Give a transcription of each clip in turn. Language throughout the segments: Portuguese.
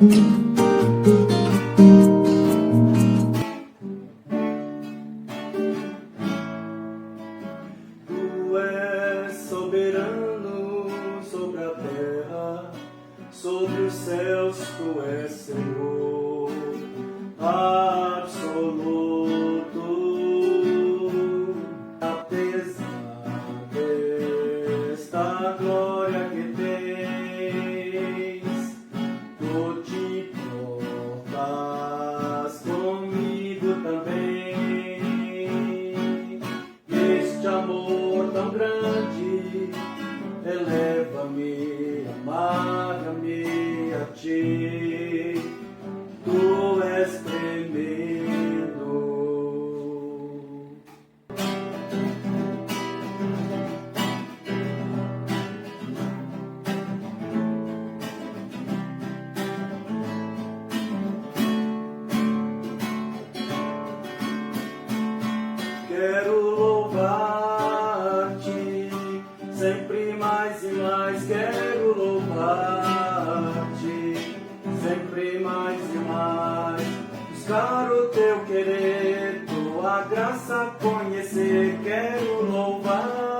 Tu és soberano sobre a terra, sobre os céus, tu és Senhor absoluto. Apesar desta glória que tens, tu te importas comigo também. Este amor tão grande eleva-me, amarga-me a ti. Tu és tremendo. Quero louvar-te, sempre mais e mais. Quero louvar-te, sempre mais e mais. Buscar o teu querer, tua graça conhecer. Quero louvar-te.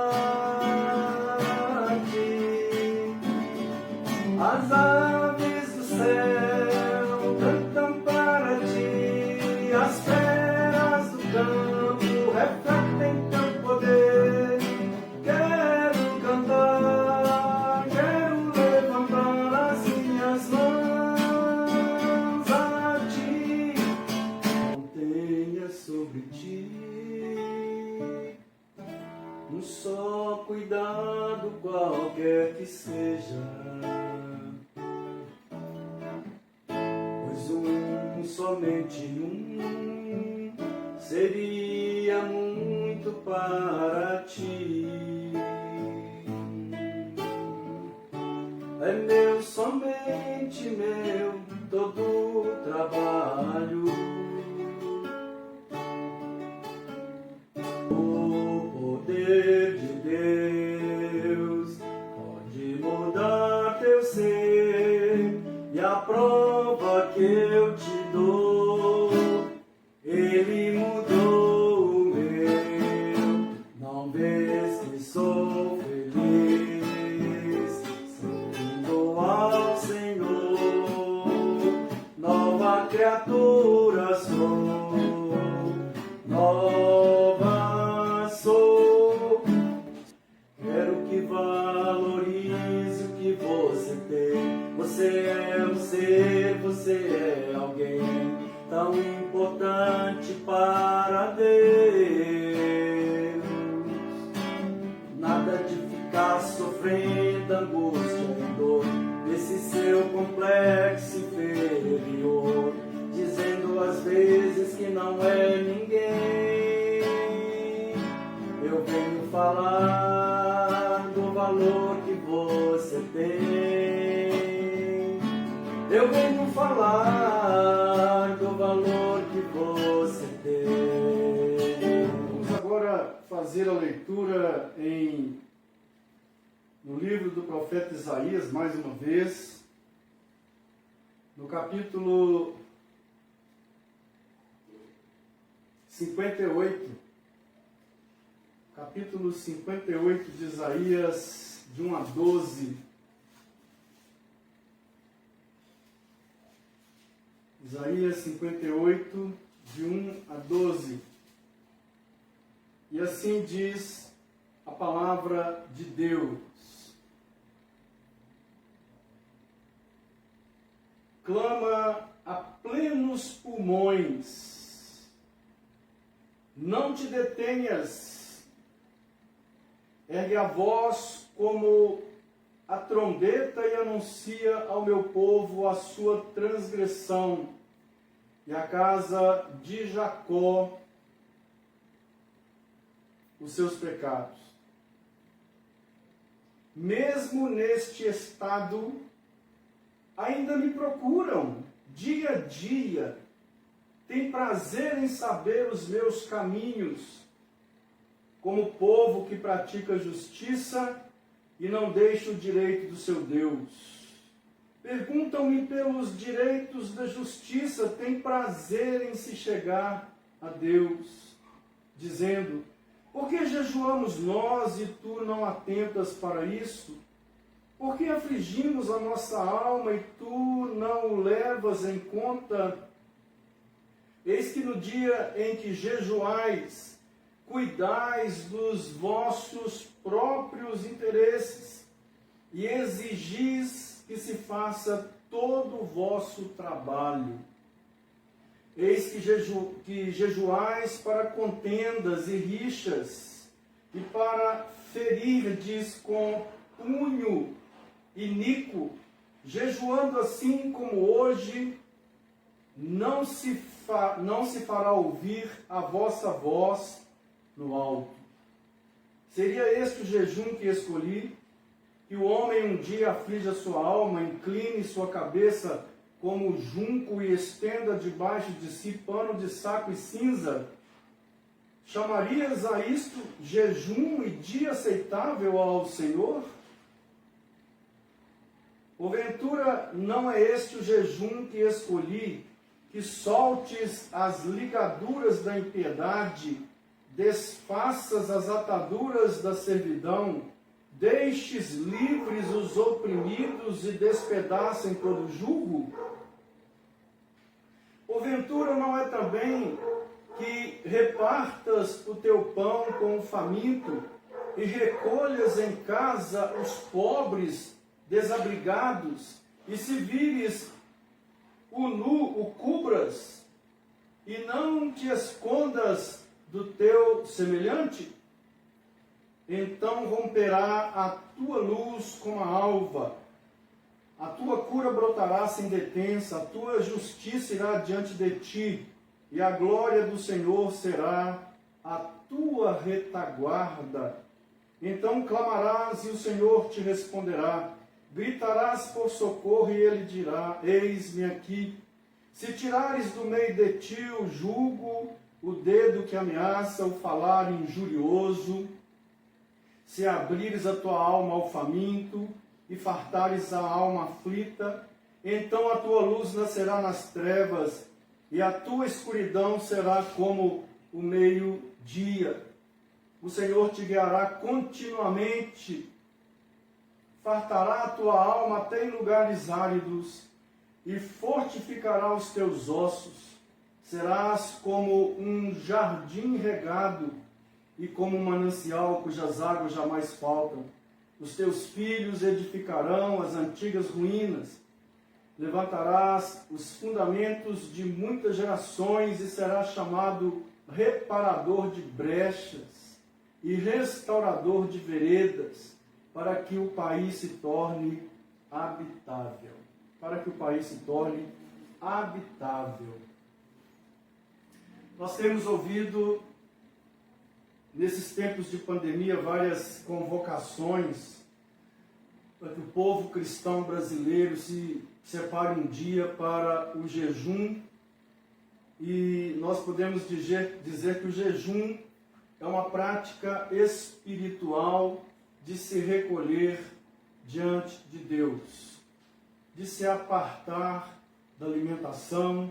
As aves do céu cantam para ti, as feras do campo refletem teu poder. Quero cantar, quero levantar as minhas mãos a ti. Não tenha sobre ti um só cuidado, qualquer que seja, pois somente um seria muito para ti. É meu, somente meu, todo o trabalho. O poder de Deus pode mudar teu ser, e a prova que eu te dou, Ele mudou o meu. Não vês que sou feliz, servindo ao Senhor. Nova criatura sou, nova sou. Quero que valorize o que você tem. Você é um ser, você é alguém tão importante para Deus. Nada de ficar sofrendo angústia e dor nesse seu complexo inferior, dizendo às vezes que não é ninguém. Eu venho falar do valor que você tem. Eu venho falar do valor que você tem. Vamos agora fazer a leitura no livro do profeta Isaías, mais uma vez, no capítulo 58. Capítulo 58 de Isaías, de 1 a 12. Isaías 58, de 1 a 12. E assim diz a palavra de Deus: clama a plenos pulmões, não te detenhas, ergue a voz como a trombeta e anuncia ao meu povo a sua transgressão e à casa de Jacó os seus pecados. Mesmo neste estado, ainda me procuram dia a dia, tem prazer em saber os meus caminhos, como povo que pratica justiça e não deixa o direito do seu Deus. Perguntam-me pelos direitos da justiça, têm prazer em se chegar a Deus, dizendo: por que jejuamos nós e tu não atentas para isso? Por que afligimos a nossa alma e tu não o levas em conta? Eis que no dia em que jejuais, cuidais dos vossos próprios interesses e exigis que se faça todo o vosso trabalho. Eis que jejuais para contendas e rixas e para ferirdes com punho iníquo, jejuando assim como hoje, não se fará ouvir a vossa voz no alto. Seria este o jejum que escolhi? Que o homem um dia aflige a sua alma, incline sua cabeça como junco e estenda debaixo de si pano de saco e cinza? Chamarias a isto jejum e dia aceitável ao Senhor? Porventura não é este o jejum que escolhi, que soltes as ligaduras da impiedade, desfaças as ataduras da servidão, deixes livres os oprimidos e despedacem todo jugo? Porventura não é também que repartas o teu pão com o faminto e recolhas em casa os pobres desabrigados, e se vires o nu, o cubras, e não te escondas do teu semelhante? Então romperá a tua luz como a alva, a tua cura brotará sem detença, a tua justiça irá diante de ti, e a glória do Senhor será a tua retaguarda. Então clamarás e o Senhor te responderá, gritarás por socorro e ele dirá: eis-me aqui. Se tirares do meio de ti o jugo, o dedo que ameaça, o falar injurioso, se abrires a tua alma ao faminto e fartares a alma aflita, então a tua luz nascerá nas trevas e a tua escuridão será como o meio-dia. O Senhor te guiará continuamente, fartará a tua alma até em lugares áridos e fortificará os teus ossos. Serás como um jardim regado e como um manancial cujas águas jamais faltam. Os teus filhos edificarão as antigas ruínas. Levantarás os fundamentos de muitas gerações e serás chamado reparador de brechas e restaurador de veredas, para que o país se torne habitável. Para que o país se torne habitável. Nós temos ouvido, nesses tempos de pandemia, várias convocações para que o povo cristão brasileiro se separe um dia para o jejum. E nós podemos dizer que o jejum é uma prática espiritual de se recolher diante de Deus, de se apartar da alimentação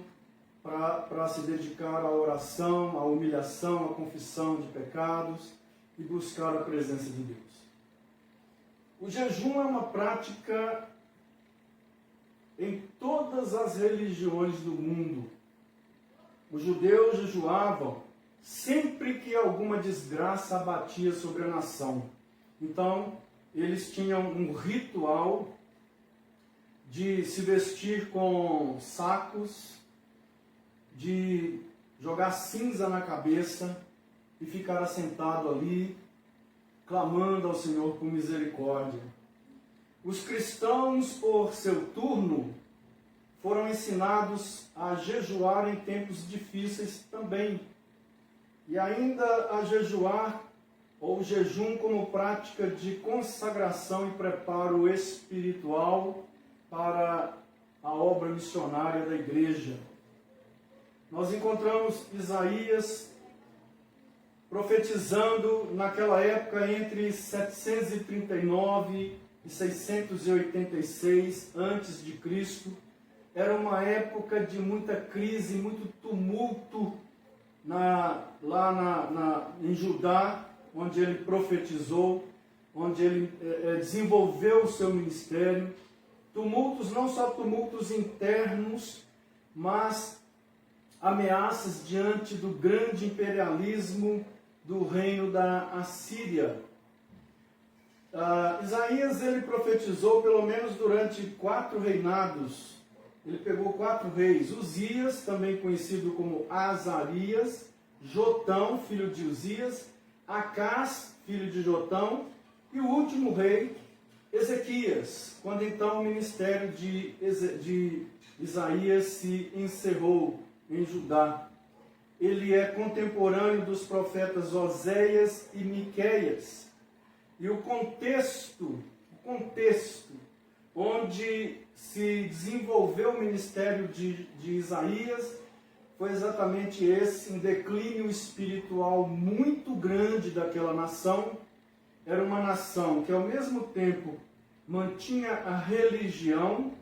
para se dedicar à oração, à humilhação, à confissão de pecados e buscar a presença de Deus. O jejum é uma prática em todas as religiões do mundo. Os judeus jejuavam sempre que alguma desgraça abatia sobre a nação. Então, eles tinham um ritual de se vestir com sacos, de jogar cinza na cabeça e ficar assentado ali, clamando ao Senhor por misericórdia. Os cristãos, por seu turno, foram ensinados a jejuar em tempos difíceis também, e ainda a jejuar ou jejum como prática de consagração e preparo espiritual para a obra missionária da igreja. Nós encontramos Isaías profetizando naquela época entre 739 686 a.C. Era uma época de muita crise, muito tumulto em Judá, onde ele profetizou, onde ele desenvolveu o seu ministério. Tumultos, não só tumultos internos, mas ameaças diante do grande imperialismo do reino da Assíria. Isaías, ele profetizou pelo menos durante 4 reinados. Ele pegou 4 reis: Uzias, também conhecido como Azarias; Jotão, filho de Uzias; Acás, filho de Jotão; e o último rei, Ezequias, quando então o ministério de Isaías se encerrou em Judá. Ele é contemporâneo dos profetas Oséias e Miqueias. E o contexto onde se desenvolveu o ministério de Isaías foi exatamente esse: um declínio espiritual muito grande daquela nação. Era uma nação que ao mesmo tempo mantinha a religião,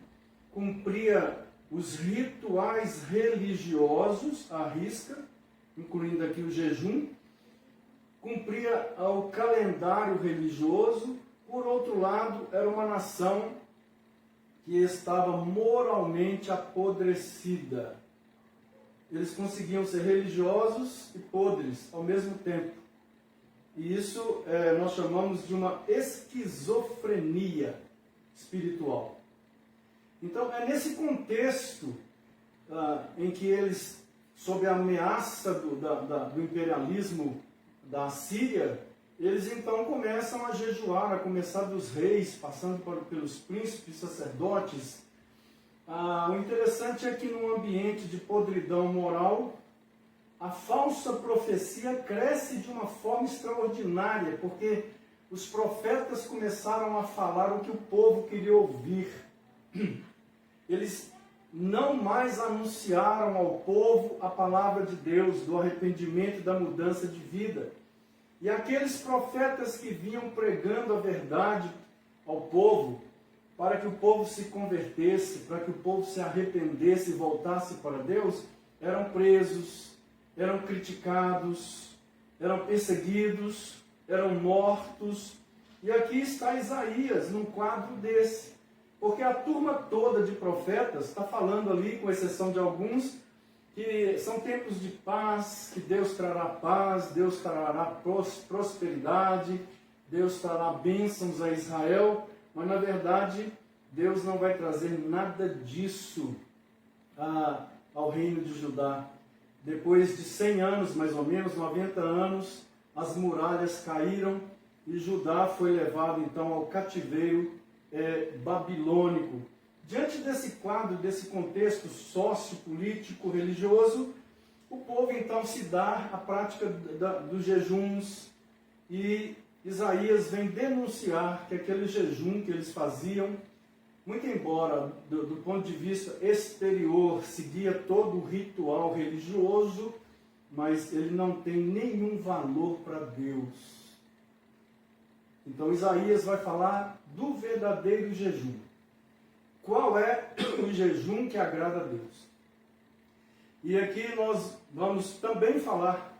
cumpria os rituais religiosos à risca, incluindo aqui o jejum, cumpria o calendário religioso. Por outro lado, era uma nação que estava moralmente apodrecida. Eles conseguiam ser religiosos e podres ao mesmo tempo. E isso nós chamamos de uma esquizofrenia espiritual. Então, é nesse contexto em que eles, sob a ameaça do imperialismo da Síria, eles então começam a jejuar, a começar dos reis, passando pelos príncipes, sacerdotes. O interessante é que num ambiente de podridão moral, a falsa profecia cresce de uma forma extraordinária, porque os profetas começaram a falar o que o povo queria ouvir. Eles não mais anunciaram ao povo a palavra de Deus, do arrependimento e da mudança de vida. E aqueles profetas que vinham pregando a verdade ao povo, para que o povo se convertesse, para que o povo se arrependesse e voltasse para Deus, eram presos, eram criticados, eram perseguidos, eram mortos. E aqui está Isaías, num quadro desse. Porque a turma toda de profetas está falando ali, com exceção de alguns, que são tempos de paz, que Deus trará paz, Deus trará prosperidade, Deus trará bênçãos a Israel, mas na verdade Deus não vai trazer nada disso ao reino de Judá. Depois de 100 anos, mais ou menos, 90 anos, as muralhas caíram e Judá foi levado então ao cativeiro babilônico. Diante desse quadro, desse contexto sociopolítico, religioso, o povo então se dá à prática dos jejuns, e Isaías vem denunciar que aquele jejum que eles faziam, muito embora do ponto de vista exterior seguia todo o ritual religioso, mas ele não tem nenhum valor para Deus. Então Isaías vai falar do verdadeiro jejum. Qual é o jejum que agrada a Deus? E aqui nós vamos também falar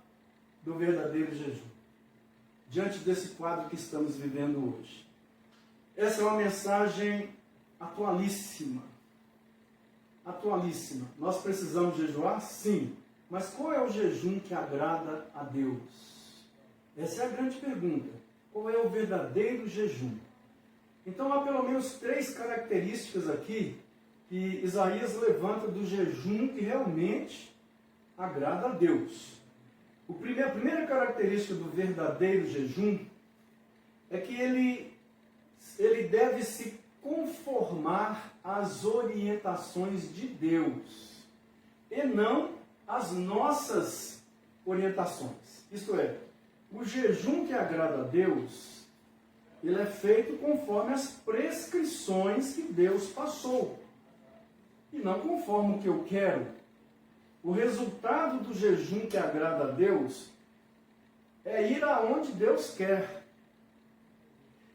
do verdadeiro jejum, diante desse quadro que estamos vivendo hoje. Essa é uma mensagem atualíssima. Atualíssima. Nós precisamos jejuar? Sim. Mas qual é o jejum que agrada a Deus? Essa é a grande pergunta. Qual é o verdadeiro jejum? Então há pelo menos 3 características aqui que Isaías levanta do jejum que realmente agrada a Deus. A primeira característica do verdadeiro jejum é que ele deve se conformar às orientações de Deus e não às nossas orientações. Isto é, o jejum que agrada a Deus, ele é feito conforme as prescrições que Deus passou, e não conforme o que eu quero. O resultado do jejum que agrada a Deus é ir aonde Deus quer.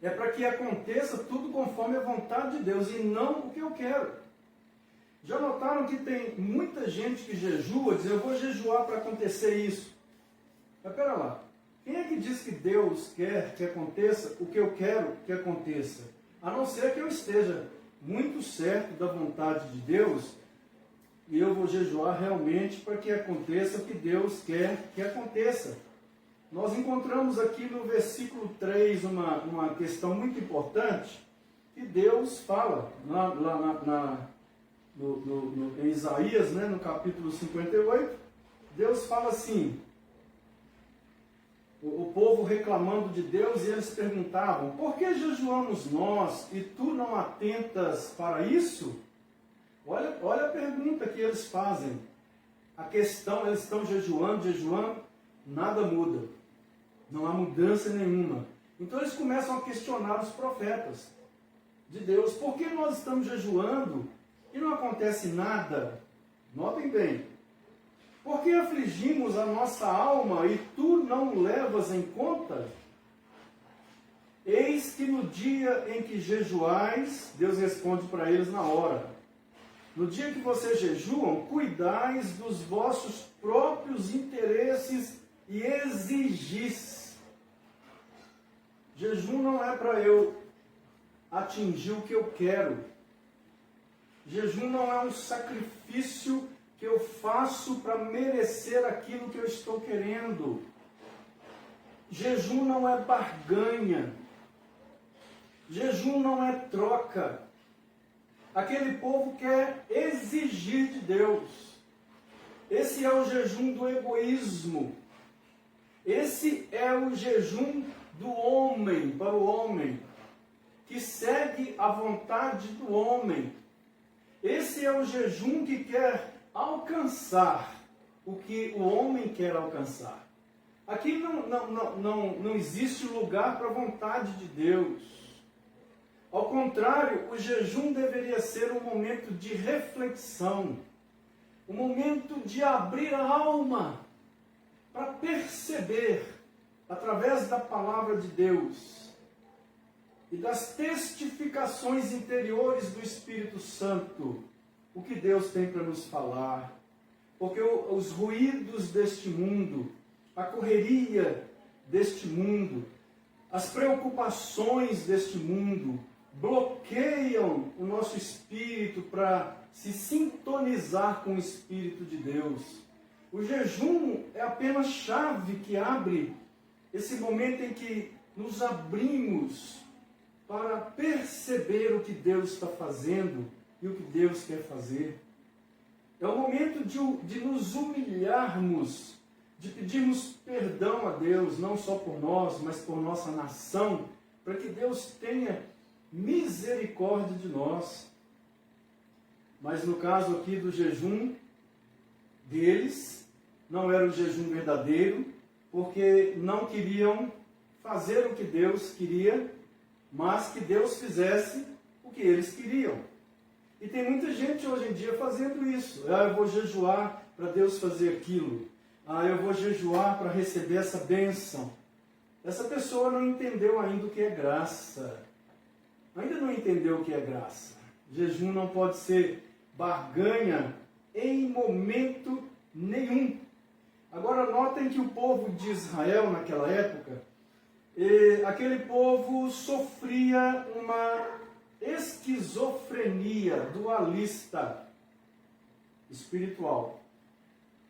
é para que aconteça tudo conforme a vontade de Deus e não o que eu quero. Já notaram que tem muita gente que jejua, diz, eu vou jejuar para acontecer isso. Mas pera lá, quem é que diz que Deus quer que aconteça o que eu quero que aconteça? A não ser que eu esteja muito certo da vontade de Deus e eu vou jejuar realmente para que aconteça o que Deus quer que aconteça. Nós encontramos aqui no versículo 3 uma questão muito importante que Deus fala em Isaías, né, no capítulo 58, Deus fala assim, o povo reclamando de Deus e eles perguntavam, por que jejuamos nós e tu não atentas para isso? Olha a pergunta que eles fazem. A questão, eles estão jejuando, nada muda. Não há mudança nenhuma. Então eles começam a questionar os profetas de Deus. Por que nós estamos jejuando e não acontece nada? Notem bem. Por que afligimos a nossa alma e tu não levas em conta? Eis que no dia em que jejuais, Deus responde para eles na hora. No dia que vocês jejuam, cuidais dos vossos próprios interesses e exigis. Jejum não é para eu atingir o que eu quero. Jejum não é um sacrifício que eu faço para merecer aquilo que eu estou querendo. Jejum não é barganha. Jejum não é troca. Aquele povo quer exigir de Deus. Esse é o jejum do egoísmo. Esse é o jejum do homem, para o homem, que segue a vontade do homem. Esse é o jejum que quer alcançar o que o homem quer alcançar. Aqui não existe lugar para a vontade de Deus. Ao contrário, o jejum deveria ser um momento de reflexão, um momento de abrir a alma para perceber, através da palavra de Deus e das testificações interiores do Espírito Santo, o que Deus tem para nos falar. Porque os ruídos deste mundo, a correria deste mundo, as preocupações deste mundo, bloqueiam o nosso espírito para se sintonizar com o Espírito de Deus. O jejum é apenas chave que abre esse momento em que nos abrimos para perceber o que Deus está fazendo e o que Deus quer fazer. É o momento de nos humilharmos, de pedirmos perdão a Deus, não só por nós, mas por nossa nação, para que Deus tenha misericórdia de nós. Mas no caso aqui do jejum deles, não era o jejum verdadeiro, porque não queriam fazer o que Deus queria, mas que Deus fizesse o que eles queriam. E tem muita gente hoje em dia fazendo isso. Eu vou jejuar para Deus fazer aquilo. Eu vou jejuar para receber essa bênção. Essa pessoa não entendeu ainda o que é graça. Ainda não entendeu o que é graça. Jejum não pode ser barganha em momento nenhum. Agora notem que o povo de Israel naquela época, aquele povo sofria uma esquizofrenia dualista espiritual.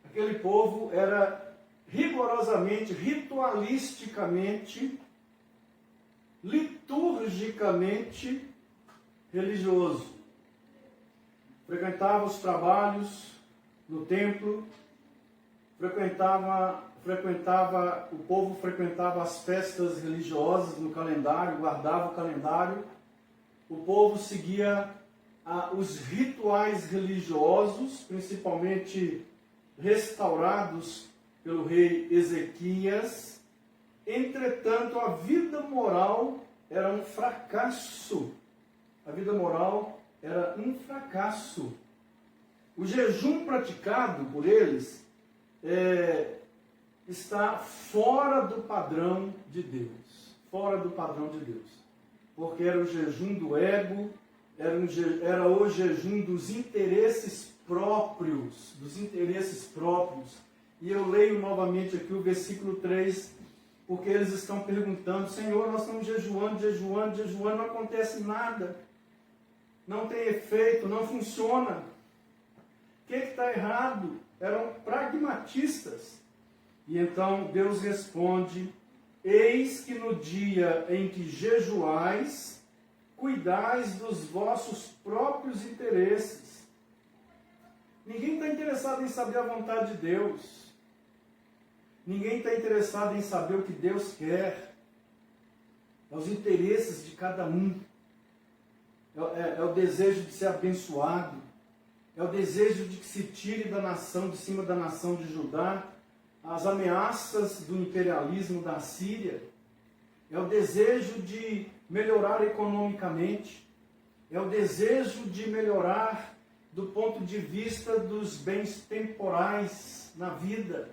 Aquele povo era rigorosamente, ritualisticamente, liturgicamente religioso. Frequentava os trabalhos no templo, o povo frequentava as festas religiosas no calendário, guardava o calendário. O povo seguia os rituais religiosos, principalmente restaurados pelo rei Ezequias. Entretanto, a vida moral era um fracasso. A vida moral era um fracasso. O jejum praticado por eles está fora do padrão de Deus. Fora do padrão de Deus. porque era o jejum do ego, era o jejum dos interesses próprios, E eu leio novamente aqui o versículo 3, porque eles estão perguntando: Senhor, nós estamos jejuando, não acontece nada, não tem efeito, não funciona. O que está errado? Eram pragmatistas. E então Deus responde: eis que no dia em que jejuais, cuidais dos vossos próprios interesses. Ninguém está interessado em saber a vontade de Deus. Ninguém está interessado em saber o que Deus quer. É os interesses de cada um. É o desejo de ser abençoado. É o desejo de que se tire da nação, de cima da nação de Judá, as ameaças do imperialismo da Síria. É o desejo de melhorar economicamente. É o desejo de melhorar do ponto de vista dos bens temporais na vida.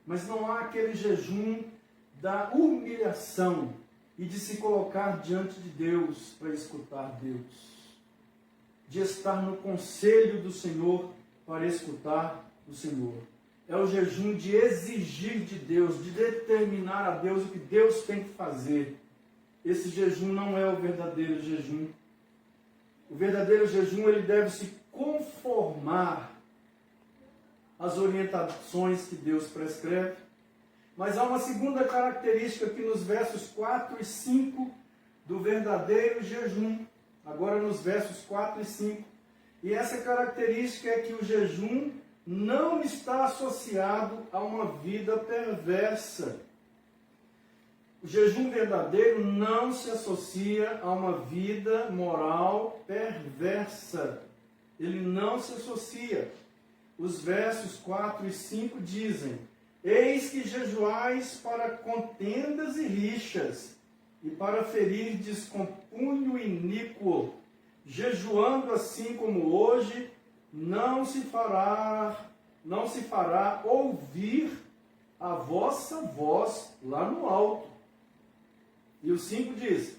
Mas não há aquele jejum da humilhação e de se colocar diante de Deus para escutar Deus. De estar no conselho do Senhor para escutar o Senhor. É o jejum de exigir de Deus, de determinar a Deus o que Deus tem que fazer. Esse jejum não é o verdadeiro jejum. O verdadeiro jejum, ele deve se conformar às orientações que Deus prescreve. Mas há uma segunda característica aqui nos versos 4 e 5 do verdadeiro jejum. Agora nos versos 4 e 5. E essa característica é que o jejum não está associado a uma vida perversa. O jejum verdadeiro não se associa a uma vida moral perversa. Ele não se associa. Os versos 4 e 5 dizem: eis que jejuais para contendas e rixas, e para ferirdes com punho iníquo, jejuando assim como hoje, não se fará ouvir a vossa voz lá no alto. E o 5 diz: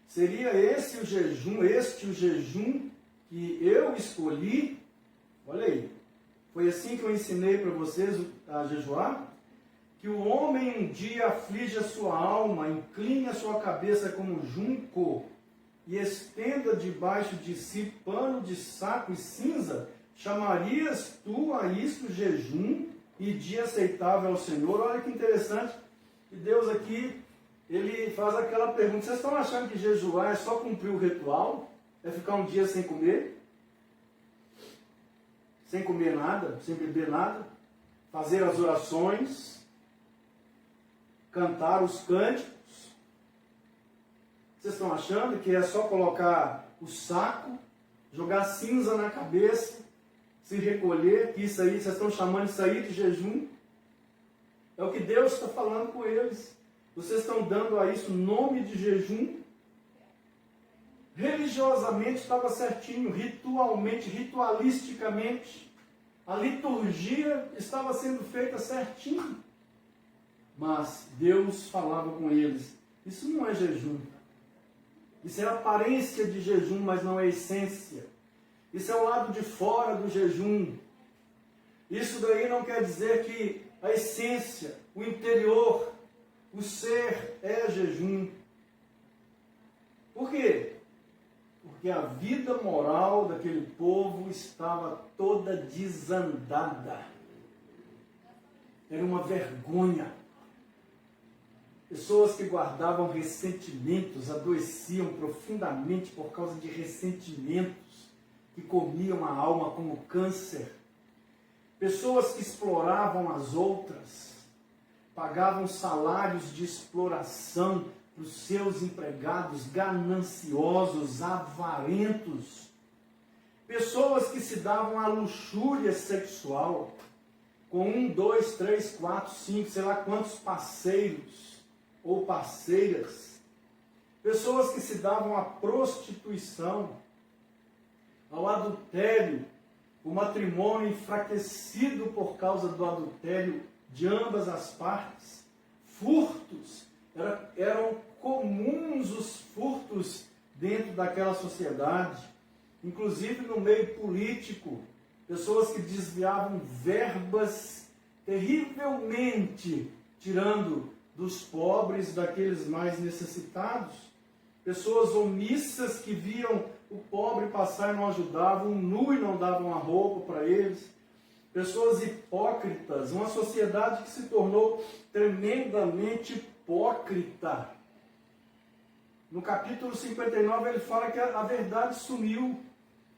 seria este o jejum que eu escolhi? Olha aí, foi assim que eu ensinei para vocês a jejuar? Que o homem um dia aflige a sua alma, incline a sua cabeça como junco, e estenda debaixo de si pano de saco e cinza? Chamarias tu a isto jejum e dia aceitável ao Senhor? Olha que interessante. E Deus aqui, ele faz aquela pergunta: vocês estão achando que jejuar é só cumprir o ritual? É ficar um dia sem comer? Sem comer nada? Sem beber nada? Fazer as orações? Cantar os cânticos? Vocês estão achando que é só colocar o saco, jogar cinza na cabeça, se recolher, que isso aí, vocês estão chamando isso aí de jejum? É o que Deus está falando com eles. Vocês estão dando a isso nome de jejum? Religiosamente estava certinho, ritualmente, ritualisticamente, a liturgia estava sendo feita certinho. Mas Deus falava com eles: isso não é jejum. Isso é aparência de jejum, mas não é essência. Isso é o lado de fora do jejum. Isso daí não quer dizer que a essência, o interior, o ser é jejum. Por quê? Porque a vida moral daquele povo estava toda desandada. Era uma vergonha. Pessoas que guardavam ressentimentos, adoeciam profundamente por causa de ressentimentos, que comiam a alma como câncer. Pessoas que exploravam as outras, pagavam salários de exploração para os seus empregados, gananciosos, avarentos. Pessoas que se davam à luxúria sexual, com 1, 2, 3, 4, 5, sei lá quantos parceiros ou parceiras. Pessoas que se davam à prostituição, ao adultério, o matrimônio enfraquecido por causa do adultério de ambas as partes. Furtos eram comuns os furtos dentro daquela sociedade, inclusive no meio político, pessoas que desviavam verbas terrivelmente, tirando dos pobres, daqueles mais necessitados, pessoas omissas que viam o pobre passar e não ajudavam, um nu e não davam a roupa para eles, pessoas hipócritas, uma sociedade que se tornou tremendamente hipócrita. No capítulo 59 ele fala que a verdade sumiu,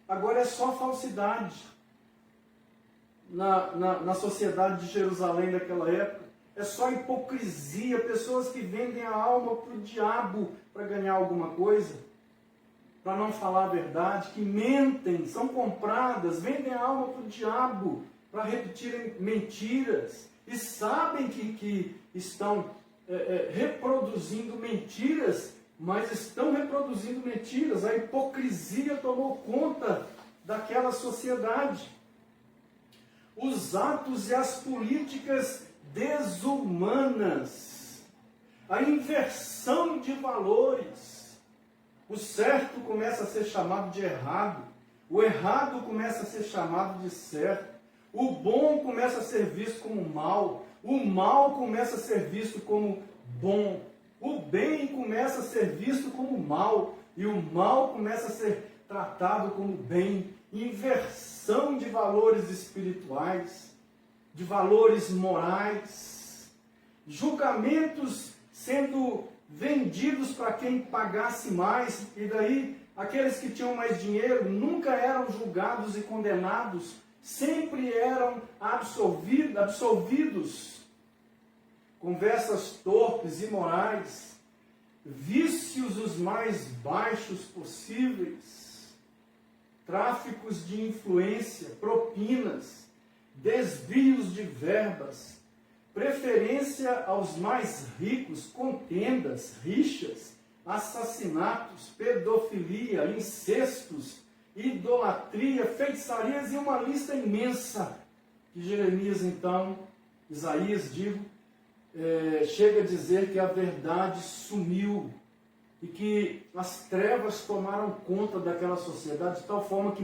agora é só falsidade. Na sociedade de Jerusalém daquela época, é só hipocrisia, pessoas que vendem a alma para o diabo para ganhar alguma coisa, para não falar a verdade, que mentem, são compradas, vendem a alma para o diabo para repetirem mentiras, e sabem que estão reproduzindo mentiras, mas estão reproduzindo mentiras. A hipocrisia tomou conta daquela sociedade. Os atos e as políticas desumanas, a inversão de valores. O certo começa a ser chamado de errado, o errado começa a ser chamado de certo, o bom começa a ser visto como mal, o mal começa a ser visto como bom, o bem começa a ser visto como mal, e o mal começa a ser tratado como bem. Inversão de valores espirituais, de valores morais, julgamentos sendo vendidos para quem pagasse mais, e daí aqueles que tinham mais dinheiro nunca eram julgados e condenados, sempre eram absolvidos. Conversas torpes e imorais, vícios os mais baixos possíveis, tráficos de influência, propinas, desvios de verbas, preferência aos mais ricos, contendas, rixas, assassinatos, pedofilia, incestos, idolatria, feitiçarias e uma lista imensa que Isaías, chega a dizer que a verdade sumiu e que as trevas tomaram conta daquela sociedade de tal forma que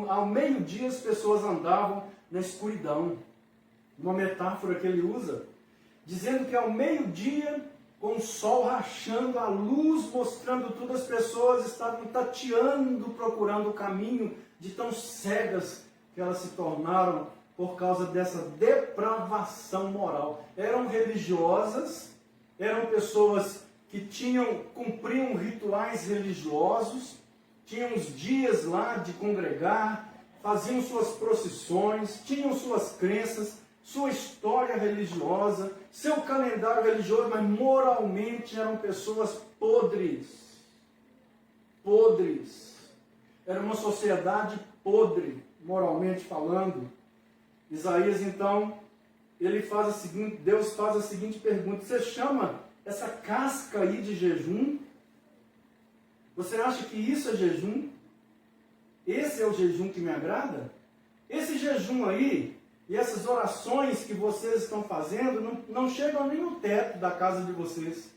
ao meio-dia as pessoas andavam na escuridão. Uma metáfora que ele usa, dizendo que ao meio-dia, com o sol rachando, a luz mostrando tudo, as pessoas estavam tateando, procurando o caminho, de tão cegas que elas se tornaram por causa dessa depravação moral. Eram religiosas, eram pessoas que cumpriam rituais religiosos, tinham os dias lá de congregar, faziam suas procissões, tinham suas crenças, sua história religiosa, seu calendário religioso, mas moralmente eram pessoas podres. Podres. Era uma sociedade podre, moralmente falando. Isaías, então, Deus faz a seguinte pergunta: você chama essa casca aí de jejum? Você acha que isso é jejum? Esse é o jejum que me agrada? Esse jejum aí e essas orações que vocês estão fazendo não chegam nem no teto da casa de vocês,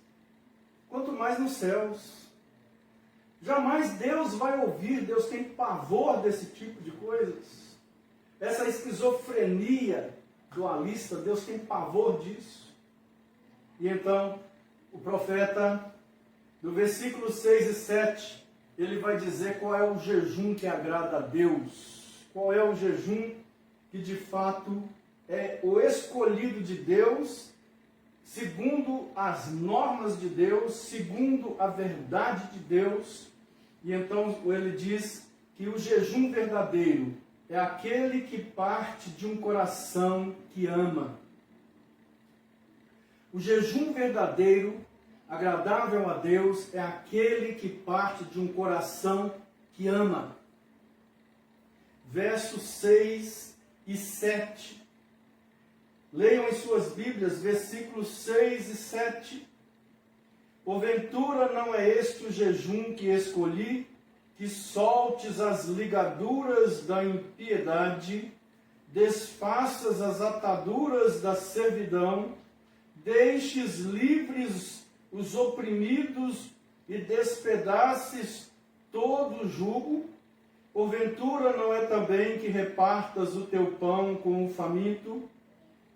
quanto mais nos céus. Jamais Deus vai ouvir. Deus tem pavor desse tipo de coisas. Essa esquizofrenia dualista, Deus tem pavor disso. E então, o profeta, no versículo 6 e 7, ele vai dizer qual é o jejum que agrada a Deus. Qual é o jejum que de fato é o escolhido de Deus, segundo as normas de Deus, segundo a verdade de Deus. E então ele diz que o jejum verdadeiro é aquele que parte de um coração que ama. O jejum verdadeiro, agradável a Deus, é aquele que parte de um coração que ama. Versos 6 e 7. Leiam em suas Bíblias, versículos 6 e 7. Porventura não é este o jejum que escolhi, que soltes as ligaduras da impiedade, desfaças as ataduras da servidão, deixes livres os oprimidos e despedaces todo o jugo? Porventura não é também que repartas o teu pão com o faminto,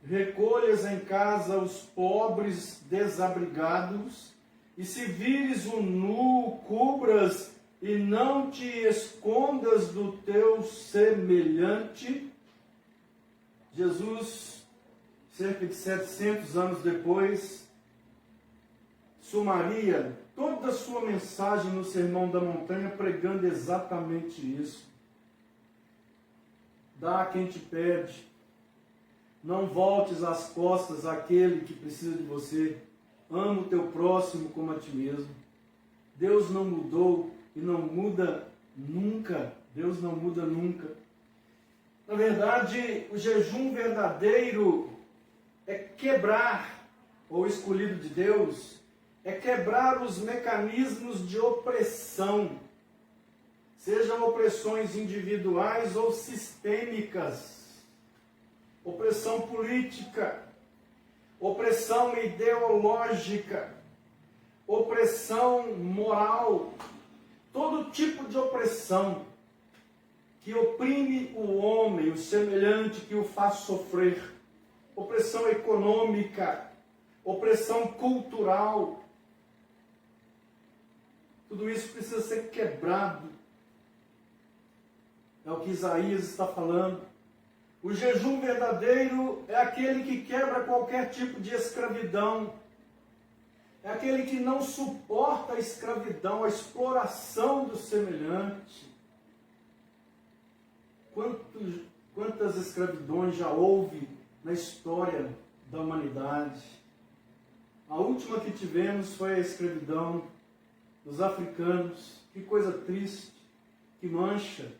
recolhas em casa os pobres desabrigados, e se vires o nu, cubras e não te escondas do teu semelhante? Jesus, cerca de 700 anos depois, sumaria toda a sua mensagem no Sermão da Montanha, pregando exatamente isso. Dá a quem te pede. Não voltes as costas àquele que precisa de você. Ama o teu próximo como a ti mesmo. Deus não mudou e não muda nunca. Deus não muda nunca. Na verdade, o jejum verdadeiro é quebrar, ou escolhido de Deus, é quebrar os mecanismos de opressão, sejam opressões individuais ou sistêmicas, opressão política, opressão ideológica, opressão moral, todo tipo de opressão que oprime o homem, o semelhante, que o faz sofrer, opressão econômica, opressão cultural. Tudo isso precisa ser quebrado. É o que Isaías está falando. O jejum verdadeiro é aquele que quebra qualquer tipo de escravidão. É aquele que não suporta a escravidão, a exploração do semelhante. Quantas escravidões já houve na história da humanidade? A última que tivemos foi a escravidão dos africanos. Que coisa triste, que mancha.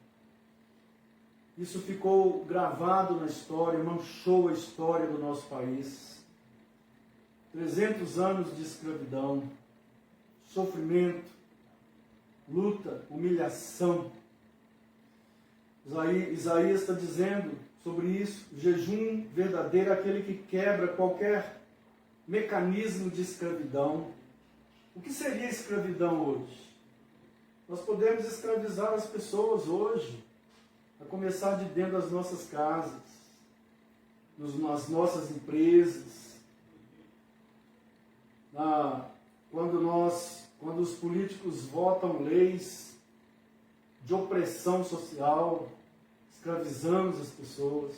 Isso ficou gravado na história, manchou a história do nosso país. 300 anos de escravidão, sofrimento, luta, humilhação. Isaías está dizendo sobre isso. O jejum verdadeiro é aquele que quebra qualquer mecanismo de escravidão. O que seria escravidão hoje? Nós podemos escravizar as pessoas hoje, a começar de dentro das nossas casas, nas nossas empresas. Quando os políticos votam leis de opressão social, escravizamos as pessoas.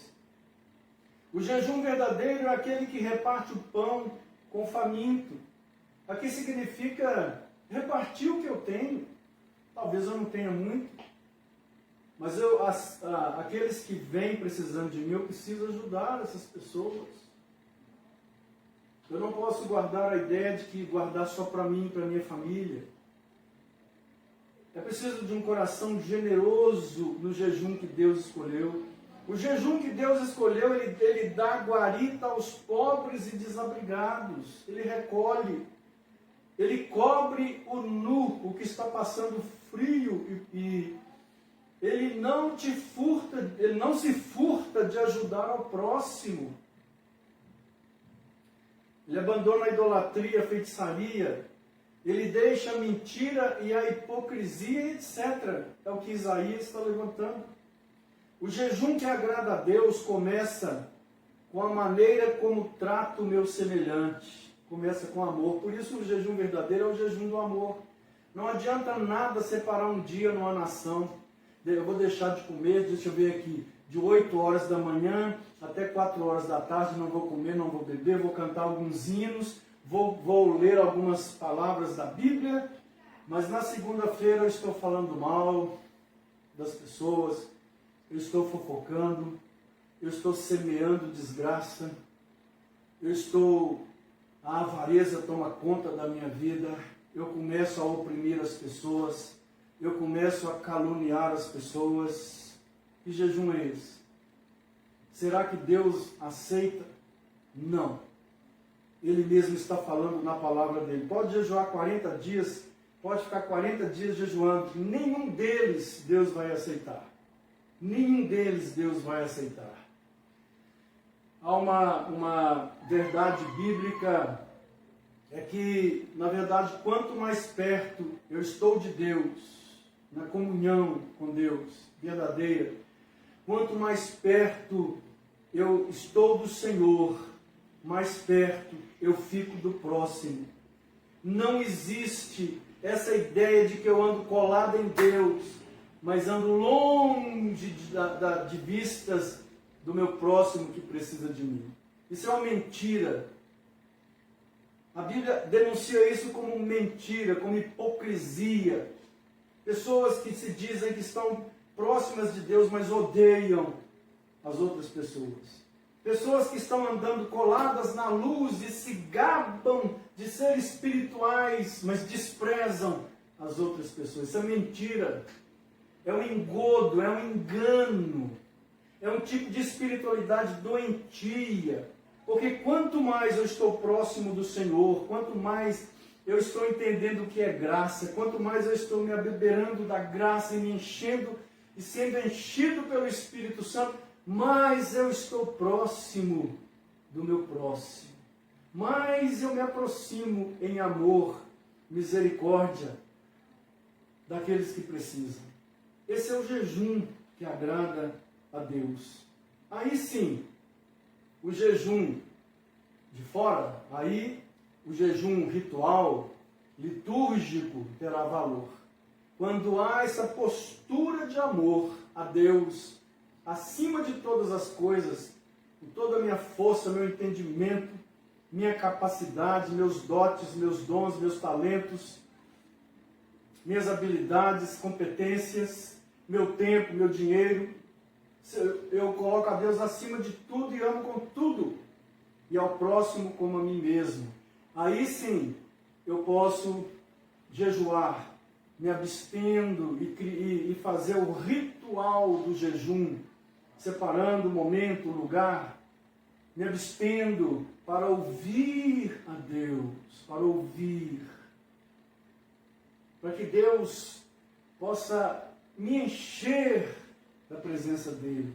O jejum verdadeiro é aquele que reparte o pão com o faminto. Aqui significa repartir o que eu tenho. Talvez eu não tenha muito, mas aqueles que vêm precisando de mim, eu preciso ajudar essas pessoas. Eu não posso guardar a ideia de que guardar só para mim e para minha família. É preciso de um coração generoso no jejum que Deus escolheu. O jejum que Deus escolheu, ele dá guarita aos pobres e desabrigados. Ele recolhe. Ele cobre o nu, o que está passando frio, e ele não se furta de ajudar ao próximo. Ele abandona a idolatria, a feitiçaria. Ele deixa a mentira e a hipocrisia, etc. É o que Isaías está levantando. O jejum que agrada a Deus começa com a maneira como trato o meu semelhante. Começa com amor. Por isso o jejum verdadeiro é o jejum do amor. Não adianta nada separar um dia numa nação. Eu vou deixar de comer, deixa eu ver aqui, de 8 horas da manhã até 4 horas da tarde, não vou comer, não vou beber, vou cantar alguns hinos, vou ler algumas palavras da Bíblia, mas na segunda-feira eu estou falando mal das pessoas, eu estou fofocando, eu estou semeando desgraça, a avareza toma conta da minha vida, eu começo a oprimir as pessoas, eu começo a caluniar as pessoas. Que jejum é esse? Será que Deus aceita? Não. Ele mesmo está falando na palavra dele. Pode jejuar 40 dias, pode ficar 40 dias jejuando. Nenhum deles Deus vai aceitar. Nenhum deles Deus vai aceitar. Há uma verdade bíblica é que, na verdade, quanto mais perto eu estou de Deus, na comunhão com Deus verdadeira, quanto mais perto eu estou do Senhor, mais perto eu fico do próximo. Não existe essa ideia de que eu ando colado em Deus, mas ando longe de vistas do meu próximo que precisa de mim. Isso é uma mentira. A Bíblia denuncia isso como mentira, como hipocrisia. Pessoas que se dizem que estão próximas de Deus, mas odeiam as outras pessoas. Pessoas que estão andando coladas na luz e se gabam de ser espirituais, mas desprezam as outras pessoas. Isso é mentira. É um engodo, é um engano. É um tipo de espiritualidade doentia. Porque quanto mais eu estou próximo do Senhor, quanto mais eu estou entendendo o que é graça, quanto mais eu estou me abeberando da graça e me enchendo e sendo enchido pelo Espírito Santo, mais eu estou próximo do meu próximo. Mais eu me aproximo em amor, misericórdia daqueles que precisam. Esse é o jejum que agrada a Deus. Aí sim, o jejum de fora, aí o jejum ritual, litúrgico, terá valor. Quando há essa postura de amor a Deus, acima de todas as coisas, com toda a minha força, meu entendimento, minha capacidade, meus dotes, meus dons, meus talentos, minhas habilidades, competências, meu tempo, meu dinheiro, eu coloco a Deus acima de tudo e amo com tudo, e ao próximo como a mim mesmo. Aí sim, eu posso jejuar, me abstendo e fazer o ritual do jejum, separando o momento, o lugar, me abstendo para ouvir a Deus, para ouvir, para que Deus possa me encher da presença dEle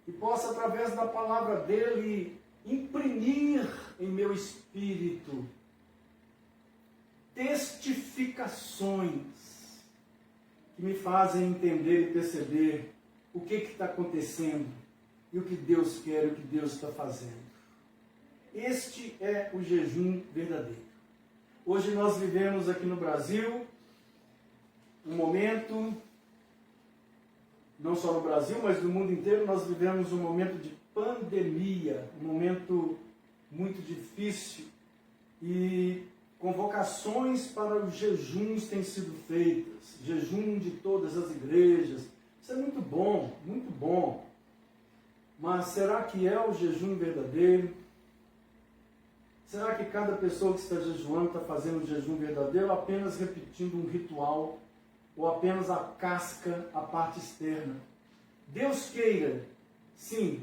e possa, através da palavra dEle, imprimir em meu espírito testificações que me fazem entender e perceber o que está acontecendo e o que Deus quer e o que Deus está fazendo. Este é o jejum verdadeiro. Hoje nós vivemos aqui no Brasil um momento, não só no Brasil, mas no mundo inteiro, nós vivemos um momento de pandemia, um momento muito difícil, e convocações para os jejuns têm sido feitas, jejum de todas as igrejas. Isso é muito bom, muito bom. Mas será que é o jejum verdadeiro? Será que cada pessoa que está jejuando está fazendo o jejum verdadeiro, ou apenas repetindo um ritual, ou apenas a casca, a parte externa? Deus queira, sim,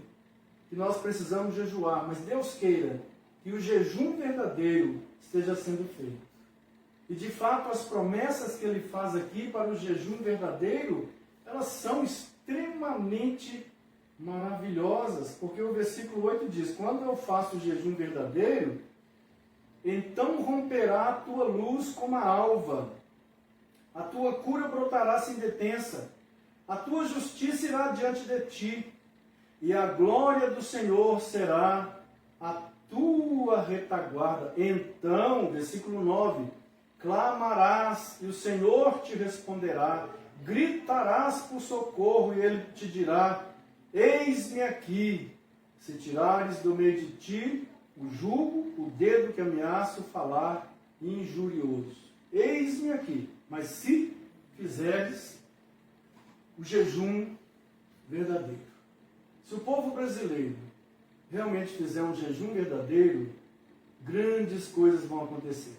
que nós precisamos jejuar, mas Deus queira que o jejum verdadeiro esteja sendo feito. E de fato as promessas que ele faz aqui para o jejum verdadeiro, elas são extremamente maravilhosas, porque o versículo 8 diz: quando eu faço o jejum verdadeiro, então romperá a tua luz como a alva, a tua cura brotará sem detença, a tua justiça irá diante de ti, e a glória do Senhor será a tua retaguarda. Então, versículo 9, clamarás e o Senhor te responderá, gritarás por socorro e ele te dirá: eis-me aqui. Se tirares do meio de ti o jugo, o dedo que ameaça o falar injurioso. Eis-me aqui. Mas se fizeres o jejum verdadeiro, se o povo brasileiro realmente fizer um jejum verdadeiro, grandes coisas vão acontecer.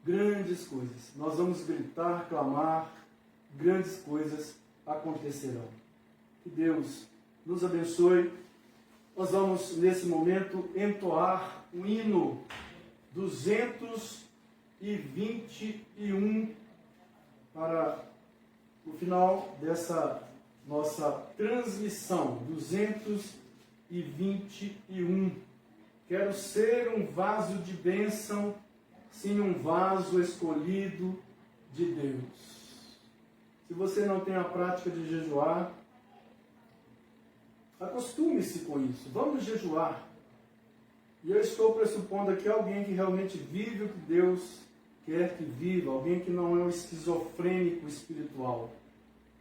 Grandes coisas. Nós vamos gritar, clamar, grandes coisas acontecerão. Que Deus nos abençoe. Nós vamos, nesse momento, entoar o hino 221 para o final dessa nossa transmissão. 221. Quero ser um vaso de bênção, sim, um vaso escolhido de Deus. Se você não tem a prática de jejuar, acostume-se com isso. Vamos jejuar. E eu estou pressupondo aqui alguém que realmente vive o que Deus quer que viva, alguém que não é um esquizofrênico espiritual,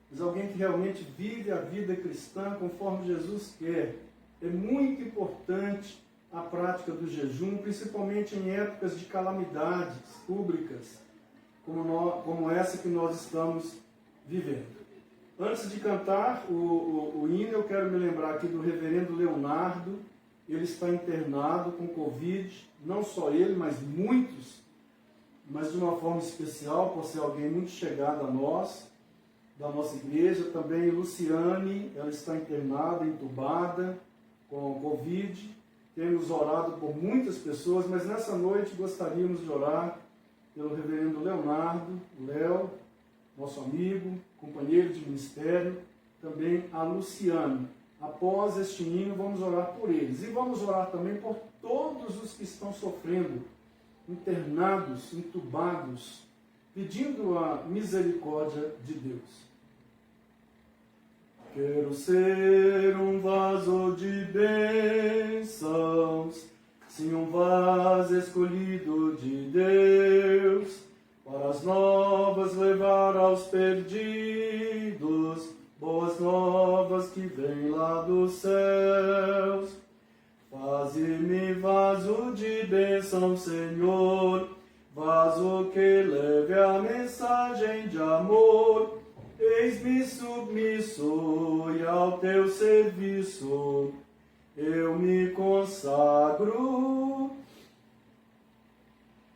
mas alguém que realmente vive a vida cristã conforme Jesus quer. É muito importante a prática do jejum, principalmente em épocas de calamidades públicas, como essa que nós estamos vivendo. Antes de cantar o hino, eu quero me lembrar aqui do reverendo Leonardo. Ele está internado com Covid, não só ele, mas muitos, mas de uma forma especial, por ser alguém muito chegado a nós, da nossa igreja. Também Luciane, ela está internada, entubada, com Covid. Temos orado por muitas pessoas, mas nessa noite gostaríamos de orar pelo reverendo Leonardo, Léo, nosso amigo, companheiro de ministério, também a Luciane. Após este hino, vamos orar por eles. E vamos orar também por todos os que estão sofrendo, internados, entubados, pedindo a misericórdia de Deus. Quero ser um vaso de bênçãos, sim, um vaso escolhido de Deus, para as novas levar aos perdidos, boas novas que vêm lá dos céus. Faze-me vaso de bênção, Senhor, vaso que leve a mensagem de amor. Eis-me submisso e ao teu serviço eu me consagro.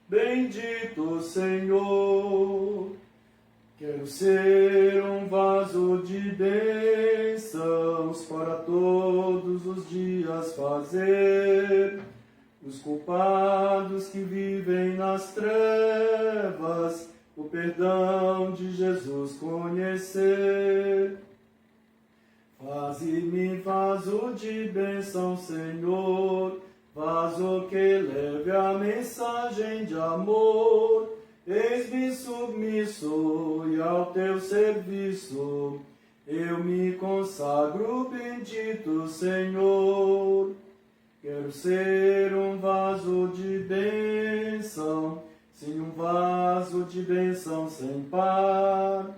Bendito Senhor, quero ser um vaso de bênçãos para todos os dias fazer os culpados que vivem nas trevas o perdão de Jesus conhecer. Faze-me vaso de bênção, Senhor, vaso que leve a mensagem de amor. Eis-me submisso e ao teu serviço eu me consagro, bendito Senhor. Quero ser um vaso de bênção, sim, um vaso de bênção sem par,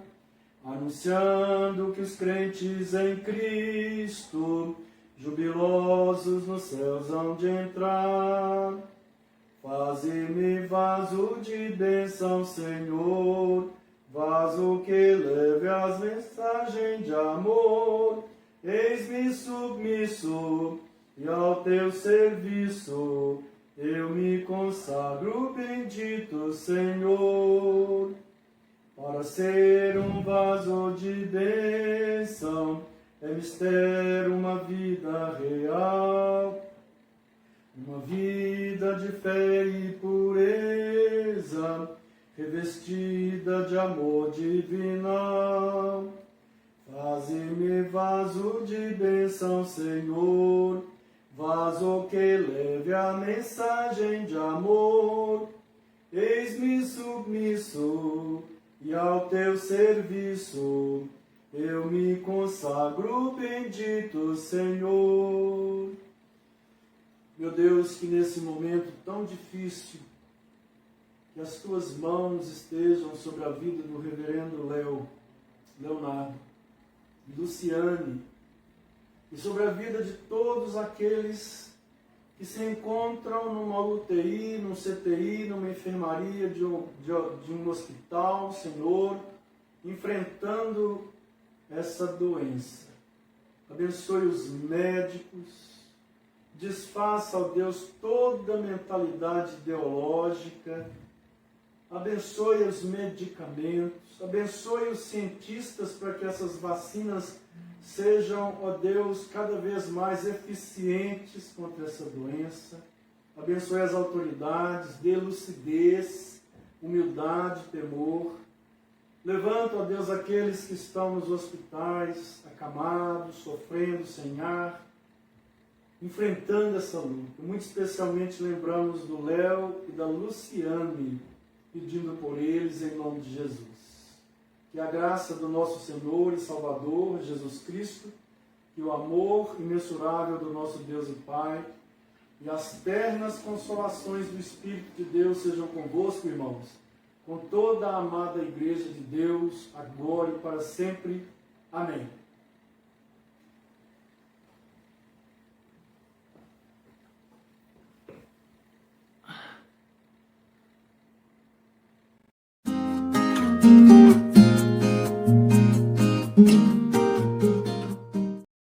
anunciando que os crentes em Cristo, jubilosos nos céus hão de entrar. Faze-me vaso de bênção, Senhor, vaso que leve as mensagens de amor. Eis-me submisso e ao teu serviço eu me consagro, bendito Senhor. Para ser um vaso de bênção é mistério uma vida real, uma vida de fé e pureza, revestida de amor divinal. Faze-me vaso de bênção, Senhor, vaso que leve a mensagem de amor. Eis-me submisso e ao teu serviço eu me consagro, bendito Senhor. Meu Deus, que nesse momento tão difícil, que as tuas mãos estejam sobre a vida do reverendo Leonardo, Luciane, e sobre a vida de todos aqueles que se encontram numa UTI, num CTI, numa enfermaria de um hospital, Senhor, enfrentando essa doença. Abençoe os médicos, desfaça, ó Deus, toda a mentalidade ideológica, abençoe os medicamentos, abençoe os cientistas para que essas vacinas sejam, ó Deus, cada vez mais eficientes contra essa doença. Abençoe as autoridades, dê lucidez, humildade, temor. Levanta, ó Deus, aqueles que estão nos hospitais, acamados, sofrendo, sem ar. enfrentando essa luta. Muito especialmente lembramos do Léo e da Luciane, pedindo por eles em nome de Jesus. Que a graça do nosso Senhor e Salvador, Jesus Cristo, que o amor imensurável do nosso Deus e Pai e as ternas consolações do Espírito de Deus sejam convosco, irmãos, com toda a amada Igreja de Deus, agora e para sempre. Amém.